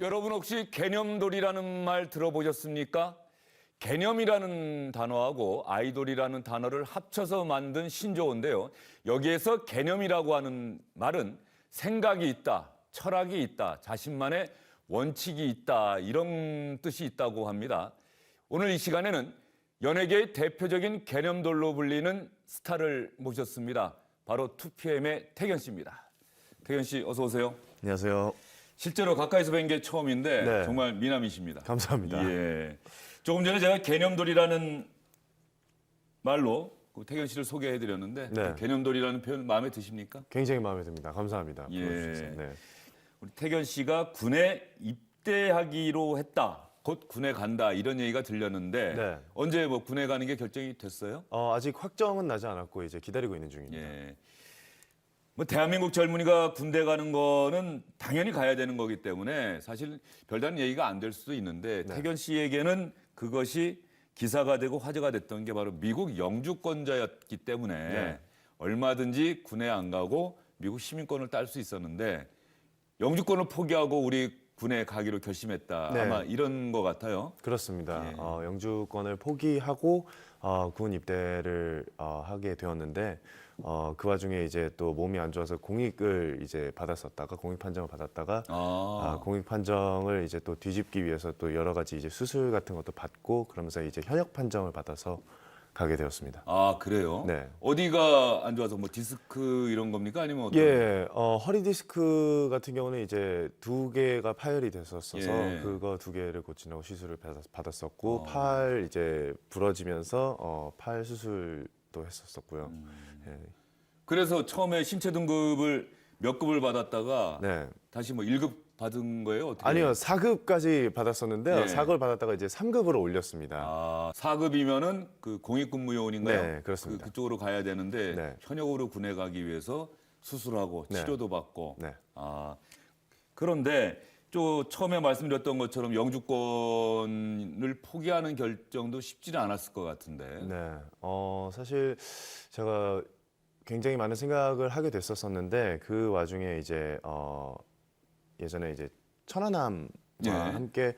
여러분 혹시 개념돌이라는 말 들어보셨습니까? 개념이라는 단어하고 아이돌이라는 단어를 합쳐서 만든 신조어인데요. 여기에서 개념이라고 하는 말은 생각이 있다, 철학이 있다, 자신만의 원칙이 있다 이런 뜻이 있다고 합니다. 오늘 이 시간에는 연예계의 대표적인 개념돌로 불리는 스타를 모셨습니다. 바로 2PM의 태견 씨입니다. 태견 씨 어서 오세요. 안녕하세요. 실제로 가까이서 뵌 게 처음인데 네. 정말 미남이십니다. 감사합니다. 예. 조금 전에 제가 개념돌이라는 말로 태견 씨를 소개해드렸는데 네. 개념돌이라는 표현 마음에 드십니까? 굉장히 마음에 듭니다. 감사합니다. 예. 불러주셔서. 네. 우리 태견 씨가 군에 입대하기로 했다. 곧 군에 간다 이런 얘기가 들렸는데 네. 언제 뭐 군에 가는 게 결정이 됐어요? 아직 확정은 나지 않았고 이제 기다리고 있는 중입니다. 예. 뭐 대한민국 젊은이가 군대 가는 거는 당연히 가야 되는 거기 때문에 사실 별다른 얘기가 안 될 수도 있는데 네. 태견 씨에게는 그것이 기사가 되고 화제가 됐던 게 바로 미국 영주권자였기 때문에 네. 얼마든지 군에 안 가고 미국 시민권을 딸 수 있었는데 영주권을 포기하고 우리 군에 가기로 결심했다. 네. 아마 이런 것 같아요. 그렇습니다. 예. 영주권을 포기하고 군 입대를 하게 되었는데 그 와중에 이제 또 몸이 안 좋아서 공익을 이제 받았었다가 공익 판정을 받았다가 공익 판정을 이제 또 뒤집기 위해서 또 여러 가지 이제 수술 같은 것도 받고 그러면서 이제 현역 판정을 받아서 가게 되었습니다. 아 그래요? 네. 어디가 안 좋아서 뭐 디스크 이런 겁니까? 아니면 어떤? 예, 허리 디스크 같은 경우는 이제 2개가 파열이 됐었어서 예. 그거 2개를 고치려고 시술을 받았었고 팔 이제 부러지면서 팔 수술도 했었었고요. 예. 그래서 처음에 신체 등급을 몇 급을 받았다가 네. 다시 뭐 1급 받은 거예요? 어떻게? 아니요, 4급까지 받았었는데요. 예. 4급을 받았다가 이제 3급으로 올렸습니다. 아, 4급이면은 그 공익근무요원인가요? 네, 그렇습니다. 그쪽으로 가야 되는데 네. 현역으로 군에 가기 위해서 수술하고 네. 치료도 받고. 네. 아, 그런데 또 처음에 말씀드렸던 것처럼 영주권을 포기하는 결정도 쉽지는 않았을 것 같은데. 네, 사실 제가 굉장히 많은 생각을 하게 됐었었는데 그 와중에 이제 예전에 이제 천안함과 예. 함께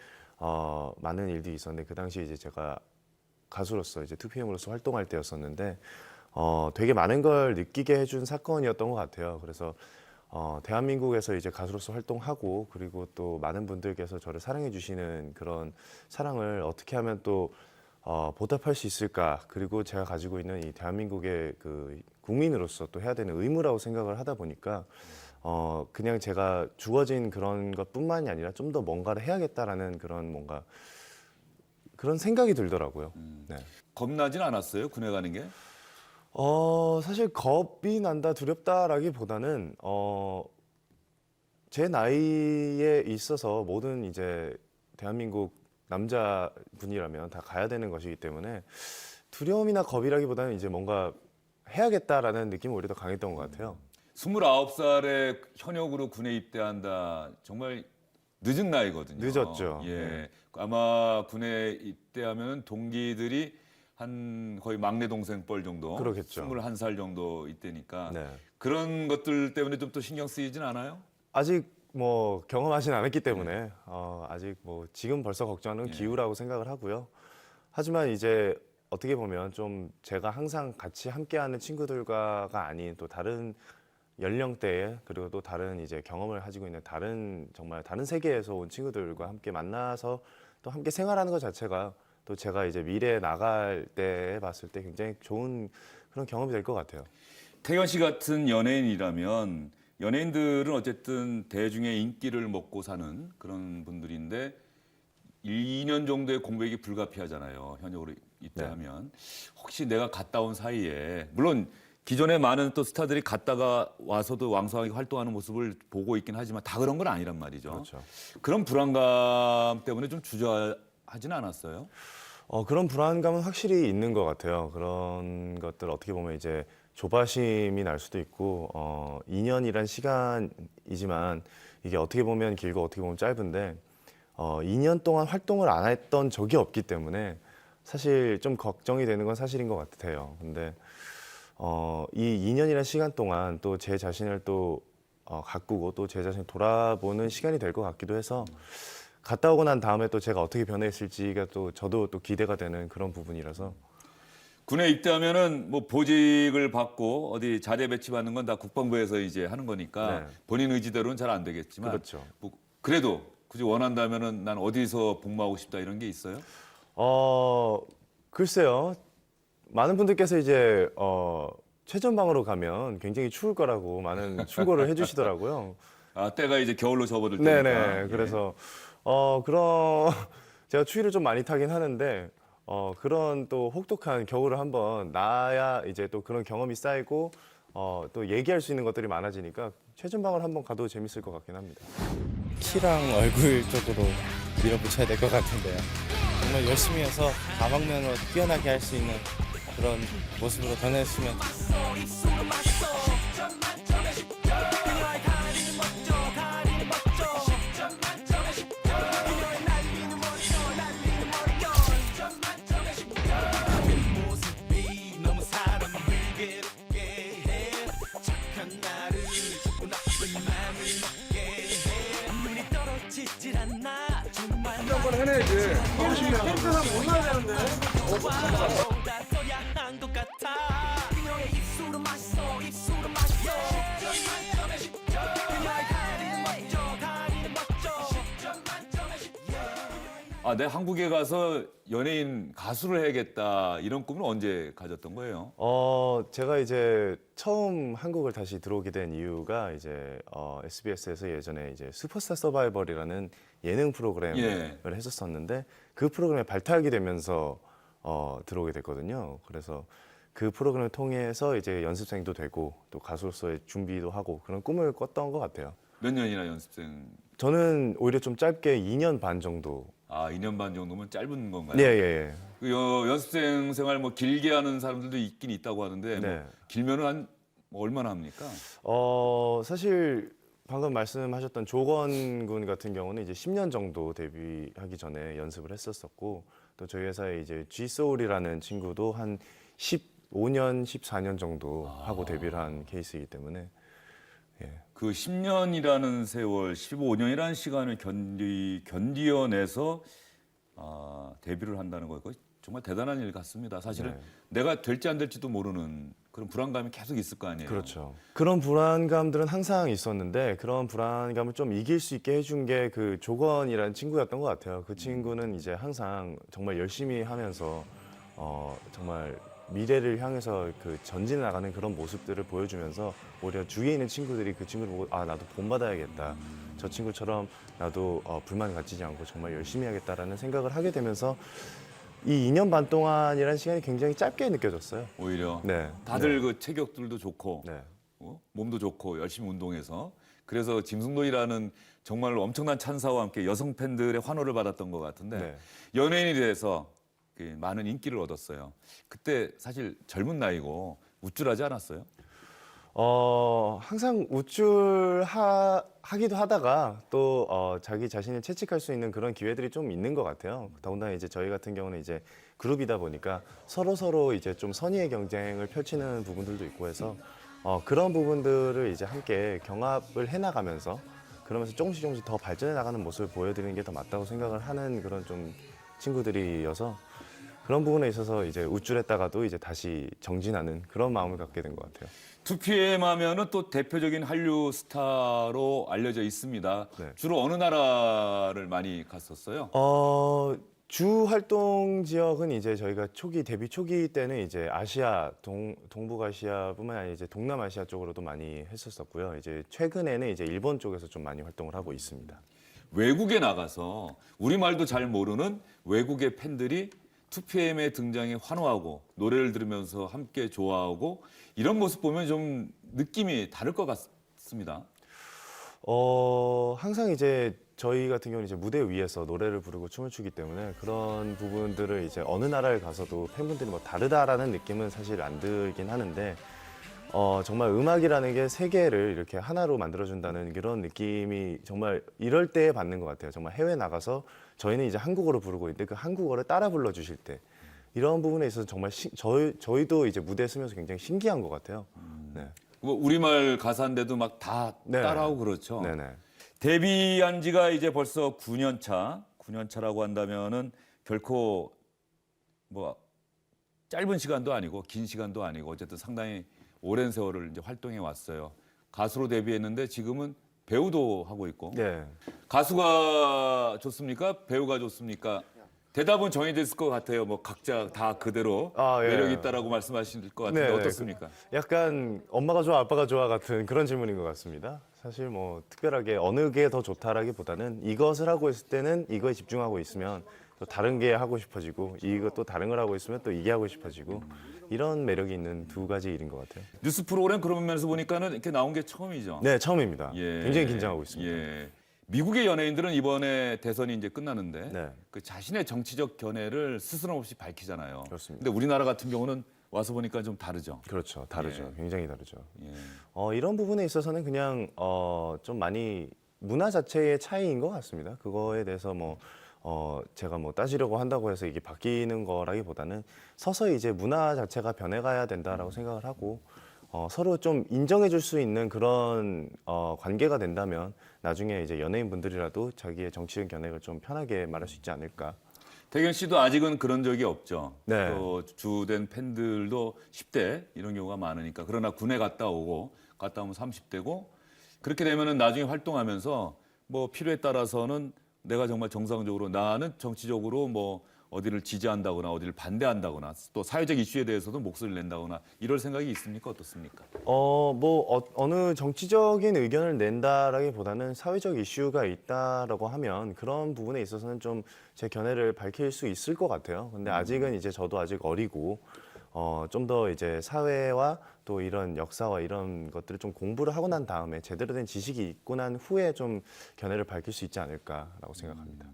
많은 일들이 있었는데 그 당시 이제 제가 가수로서 이제 2PM으로서 활동할 때였었는데 되게 많은 걸 느끼게 해준 사건이었던 것 같아요. 그래서 대한민국에서 이제 가수로서 활동하고 그리고 또 많은 분들께서 저를 사랑해 주시는 그런 사랑을 어떻게 하면 또 보답할 수 있을까? 그리고 제가 가지고 있는 이 대한민국의 그 국민으로서 또 해야 되는 의무라고 생각을 하다 보니까 그냥 제가 주어진 그런 것뿐만이 아니라 좀 더 뭔가를 해야겠다라는 그런 뭔가 그런 생각이 들더라고요. 네. 겁나진 않았어요? 군에 가는 게? 사실 겁이 난다, 두렵다라기보다는 제 나이에 있어서 모든 이제 대한민국 남자분이라면 다 가야 되는 것이기 때문에 두려움이나 겁이라기보다는 이제 뭔가 해야겠다라는 느낌이 오히려 더 강했던 것 같아요. 29살에 현역으로 군에 입대한다. 정말 늦은 나이거든요. 늦었죠. 예. 네. 아마 군에 입대하면 동기들이 한 거의 막내 동생 뻘 정도. 그러겠죠. 21살 정도 이때니까. 네. 그런 것들 때문에 좀 또 신경 쓰이진 않아요? 아직 뭐 경험하진 않았기 때문에 아직 뭐 지금 벌써 걱정하는 기우라고 생각을 하고요. 하지만 이제 어떻게 보면 좀 제가 항상 같이 함께하는 친구들과가 아닌 또 다른 연령대에 그리고 또 다른 이제 경험을 가지고 있는 다른 정말 다른 세계에서 온 친구들과 함께 만나서 또 함께 생활하는 것 자체가 또 제가 이제 미래에 나갈 때 봤을 때 굉장히 좋은 그런 경험이 될 것 같아요. 태견 씨 같은 연예인이라면 연예인들은 어쨌든 대중의 인기를 먹고 사는 그런 분들인데 2년 정도의 공백이 불가피하잖아요. 현역으로 입대하면. 혹시 내가 갔다 온 사이에 물론 기존에 많은 또 스타들이 갔다가 와서도 왕성하게 활동하는 모습을 보고 있긴 하지만 다 그런 건 아니란 말이죠. 그렇죠. 그런 불안감 때문에 좀 주저하진 않았어요? 그런 불안감은 확실히 있는 것 같아요. 그런 것들 어떻게 보면 이제 조바심이 날 수도 있고 2년이란 시간이지만 이게 어떻게 보면 길고 어떻게 보면 짧은데 2년 동안 활동을 안 했던 적이 없기 때문에 사실 좀 걱정이 되는 건 사실인 것 같아요. 근데 이 2년이라는 시간 동안 또 제 자신을 또 가꾸고 또 제 자신을 돌아보는 시간이 될 것 같기도 해서 갔다 오고 난 다음에 또 제가 어떻게 변했을지가 또 저도 또 기대가 되는 그런 부분이라서. 군에 입대하면은 뭐 보직을 받고 어디 자대 배치받는 건 다 국방부에서 이제 하는 거니까 네. 본인 의지대로는 잘 안 되겠지만 그렇죠. 뭐 그래도 굳이 원한다면은 난 어디서 복무하고 싶다 이런 게 있어요? 글쎄요. 많은 분들께서 이제 최전방으로 가면 굉장히 추울 거라고 많은 충고를 해주시더라고요. 아, 때가 이제 겨울로 접어들 때니까. 네네. 예. 그래서 그런 제가 추위를 좀 많이 타긴 하는데 그런 또 혹독한 겨울을 한번 나야 이제 또 그런 경험이 쌓이고 또 얘기할 수 있는 것들이 많아지니까 최전방을 한번 가도 재밌을 것 같긴 합니다. 키랑 얼굴 쪽으로 밀어붙여야 될 것 같은데요. 정말 열심히 해서 다방면으로 뛰어나게 할 수 있는 그런 모습으로 변했으면. 아, 내 한국에 가서 연예인 가수를 해야겠다 이런 꿈은 언제 가졌던 거예요? 제가 이제 처음 한국을 다시 들어오게 된 이유가 이제 SBS에서 예전에 이제 슈퍼스타 서바이벌이라는 예능 프로그램을 예. 했었었는데 그 프로그램에 발탁이 되면서 들어오게 됐거든요. 그래서 그 프로그램을 통해서 이제 연습생도 되고 또 가수로서의 준비도 하고 그런 꿈을 꿨던 것 같아요. 몇 년이나 연습생? 저는 오히려 좀 짧게 2년 반 정도. 아, 2년 반 정도면 짧은 건가요? 네, 예, 예. 그 연습생 생활 뭐 길게 하는 사람들도 있긴 있다고 하는데 네. 뭐 길면은 한뭐 얼마나 합니까? 사실 방금 말씀하셨던 조건 군 같은 경우는 이제 10년 정도 데뷔하기 전에 연습을 했었었고 또 저희 회사에 이제 G소울이라는 친구도 한 15년, 14년 정도 하고 데뷔를 한 케이스이기 때문에 그 10년이라는 세월, 15년이라는 시간을 견디어내서 데뷔를 한다는 거 정말 대단한 일 같습니다. 사실은 네. 내가 될지 안 될지도 모르는 그런 불안감이 계속 있을 거 아니에요. 그렇죠. 그런 불안감들은 항상 있었는데 그런 불안감을 좀 이길 수 있게 해준 게 그 조건이라는 친구였던 것 같아요. 그 친구는 이제 항상 정말 열심히 하면서 정말 미래를 향해서 그 전진해 나가는 그런 모습들을 보여주면서 오히려 주위에 있는 친구들이 그 친구를 보고 아 나도 본받아야겠다. 저 친구처럼 나도 불만 가지지 않고 정말 열심히 하겠다라는 생각을 하게 되면서 이 2년 반 동안이라는 시간이 굉장히 짧게 느껴졌어요. 오히려 네. 다들 그 체격들도 좋고 네. 몸도 좋고 열심히 운동해서 그래서 짐승도이라는 정말 엄청난 찬사와 함께 여성 팬들의 환호를 받았던 것 같은데 네. 연예인이 돼서 그 많은 인기를 얻었어요. 그때 사실 젊은 나이고 우쭐하지 않았어요? 항상 우쭐하기도 하다가 또 자기 자신을 채찍할 수 있는 그런 기회들이 좀 있는 것 같아요. 더군다나 이제 저희 같은 경우는 이제 그룹이다 보니까 서로 이제 좀 선의의 경쟁을 펼치는 부분들도 있고 해서 그런 부분들을 이제 함께 경합을 해나가면서 그러면서 조금씩 더 발전해 나가는 모습을 보여드리는 게 더 맞다고 생각을 하는 그런 좀 친구들이어서 그런 부분에 있어서 이제 우쭐했다가도 이제 다시 정진하는 그런 마음을 갖게 된 것 같아요. 2PM 하면은 또 대표적인 한류 스타로 알려져 있습니다. 네. 주로 어느 나라를 많이 갔었어요? 주 활동 지역은 이제 저희가 데뷔 초기 때는 이제 아시아, 동북아시아뿐만 아니라 이제 동남아시아 쪽으로도 많이 했었었고요. 이제 최근에는 이제 일본 쪽에서 좀 많이 활동을 하고 있습니다. 외국에 나가서 우리말도 잘 모르는 외국의 팬들이 2PM의 등장에 환호하고 노래를 들으면서 함께 좋아하고 이런 모습 보면 좀 느낌이 다를 것 같습니다. 항상 이제 저희 같은 경우는 이제 무대 위에서 노래를 부르고 춤을 추기 때문에 그런 부분들을 이제 어느 나라를 가서도 팬분들이 뭐 다르다라는 느낌은 사실 안 들긴 하는데 정말 음악이라는 게 세계를 이렇게 하나로 만들어준다는 그런 느낌이 정말 이럴 때 받는 것 같아요. 정말 해외 나가서 저희는 이제 한국어로 부르고 있는데 그 한국어를 따라 불러주실 때 이런 부분에 있어서 정말 저희도 이제 무대에 서면서 굉장히 신기한 것 같아요. 네. 뭐 우리말 가사인데도 막 다 네. 따라하고 그렇죠. 네네. 데뷔한 지가 이제 벌써 9년 차. 9년 차라고 한다면은 결코 뭐 짧은 시간도 아니고 긴 시간도 아니고 어쨌든 상당히 오랜 세월을 이제 활동해 왔어요. 가수로 데뷔했는데 지금은 배우도 하고 있고. 네. 가수가 좋습니까? 배우가 좋습니까? 대답은 정해져 있을 것 같아요. 뭐 각자 다 그대로 예. 매력 있다라고 말씀하실 것 같은데 네, 어떻습니까? 약간 엄마가 좋아 아빠가 좋아 같은 그런 질문인 것 같습니다. 사실 뭐 특별하게 어느 게 더 좋다라기보다는 이것을 하고 있을 때는 이거에 집중하고 있으면 또 다른 게 하고 싶어지고 이거 또 다른 걸 하고 있으면 또 이게 하고 싶어지고 이런 매력이 있는 두 가지 일인 것 같아요. 뉴스 프로그램 그런 면에서 보니까는 이렇게 나온 게 처음이죠. 네, 처음입니다. 예. 굉장히 긴장하고 있습니다. 예. 미국의 연예인들은 이번에 대선이 이제 끝나는데 네. 그 자신의 정치적 견해를 스스럼없이 밝히잖아요. 그렇습니다. 근데 우리나라 같은 경우는 와서 보니까 좀 다르죠. 그렇죠. 다르죠. 예. 굉장히 다르죠. 예. 이런 부분에 있어서는 그냥 좀 많이 문화 자체의 차이인 것 같습니다. 그거에 대해서 뭐 제가 뭐 따지려고 한다고 해서 이게 바뀌는 거라기보다는 서서히 이제 문화 자체가 변해가야 된다라고 생각을 하고 서로 좀 인정해줄 수 있는 그런 관계가 된다면 나중에 이제 연예인분들이라도 자기의 정치적 견해를 좀 편하게 말할 수 있지 않을까. 태견 씨도 아직은 그런 적이 없죠. 네. 또 주된 팬들도 10대 이런 경우가 많으니까. 그러나 군에 갔다 오면 30대고 그렇게 되면은 나중에 활동하면서 뭐 필요에 따라서는 내가 정말 정상적으로 나는 정치적으로 뭐 어디를 지지한다거나 어디를 반대한다거나 또 사회적 이슈에 대해서도 목소리를 낸다거나 이럴 생각이 있습니까? 어떻습니까? 어느 정치적인 의견을 낸다라기보다는 사회적 이슈가 있다라고 하면 그런 부분에 있어서는 좀 제 견해를 밝힐 수 있을 것 같아요. 근데 아직은 이제 저도 아직 어리고 좀 더 이제 사회와 또 이런 역사와 이런 것들을 좀 공부를 하고 난 다음에 제대로 된 지식이 있고 난 후에 좀 견해를 밝힐 수 있지 않을까라고 생각합니다.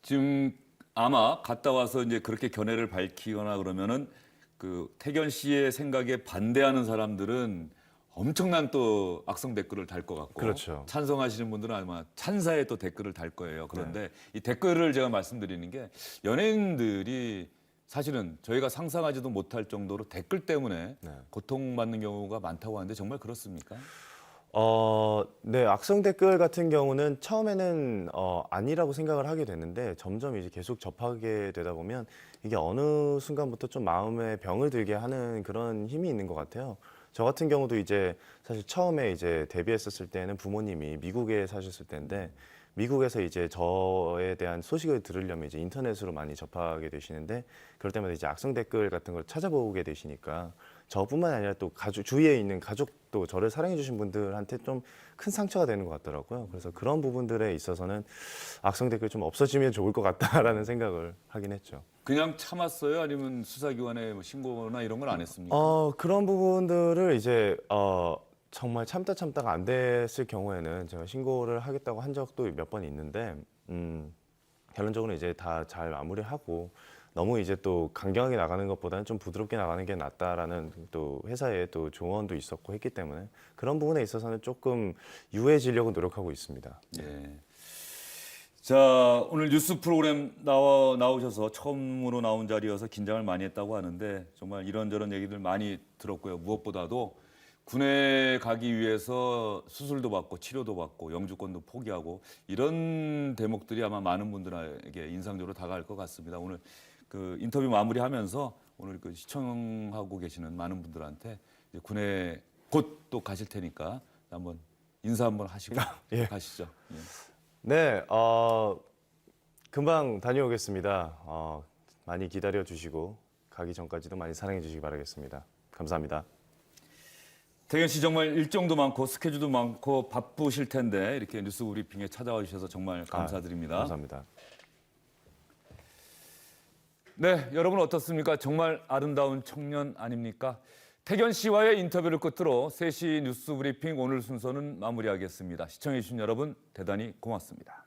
지금 아마 갔다 와서 이제 그렇게 견해를 밝히거나 그러면은 그 태견 씨의 생각에 반대하는 사람들은 엄청난 또 악성 댓글을 달 것 같고 그렇죠. 찬성하시는 분들은 아마 찬사의 또 댓글을 달 거예요. 그런데 이 댓글을 제가 말씀드리는 게 연예인들이 사실은 저희가 상상하지도 못할 정도로 댓글 때문에 고통받는 경우가 많다고 하는데 정말 그렇습니까? 네, 악성 댓글 같은 경우는 처음에는 아니라고 생각을 하게 됐는데 점점 이제 계속 접하게 되다 보면 이게 어느 순간부터 좀 마음에 병을 들게 하는 그런 힘이 있는 것 같아요. 저 같은 경우도 이제 사실 처음에 이제 데뷔했었을 때는 부모님이 미국에 사셨을 때인데 미국에서 이제 저에 대한 소식을 들으려면 이제 인터넷으로 많이 접하게 되시는데 그럴 때마다 이제 악성 댓글 같은 걸 찾아보게 되시니까 저뿐만 아니라 또 주위에 있는 가족도 저를 사랑해 주신 분들한테 좀 큰 상처가 되는 것 같더라고요. 그래서 그런 부분들에 있어서는 악성 댓글 좀 없어지면 좋을 것 같다라는 생각을 하긴 했죠. 그냥 참았어요? 아니면 수사기관에 뭐 신고나 이런 걸 안 했습니까? 그런 부분들을 이제 정말 참다가 안 됐을 경우에는 제가 신고를 하겠다고 한 적도 몇 번 있는데 결론적으로 이제 다 잘 마무리하고 너무 이제 또 강경하게 나가는 것보다는 좀 부드럽게 나가는 게 낫다라는 또 회사의 또 조언도 있었고 했기 때문에 그런 부분에 있어서는 조금 유해지려고 노력하고 있습니다. 예. 자, 오늘 뉴스 프로그램 나오셔서 처음으로 나온 자리여서 긴장을 많이 했다고 하는데 정말 이런저런 얘기들 많이 들었고요. 무엇보다도 군에 가기 위해서 수술도 받고 치료도 받고 영주권도 포기하고 이런 대목들이 아마 많은 분들에게 인상적으로 다가갈 것 같습니다. 오늘 그 인터뷰 마무리하면서 오늘 그 시청하고 계시는 많은 분들한테 이제 군에 곧 또 가실 테니까 한번 인사 한번 하시고 예. 가시죠. 예. 네, 금방 다녀오겠습니다. 많이 기다려 주시고 가기 전까지도 많이 사랑해 주시기 바라겠습니다. 감사합니다. 태견 씨 정말 일정도 많고 스케줄도 많고 바쁘실 텐데 이렇게 뉴스 브리핑에 찾아와 주셔서 정말 감사드립니다. 감사합니다. 네, 여러분 어떻습니까? 정말 아름다운 청년 아닙니까? 태견 씨와의 인터뷰를 끝으로 3시 뉴스 브리핑 오늘 순서는 마무리하겠습니다. 시청해 주신 여러분 대단히 고맙습니다.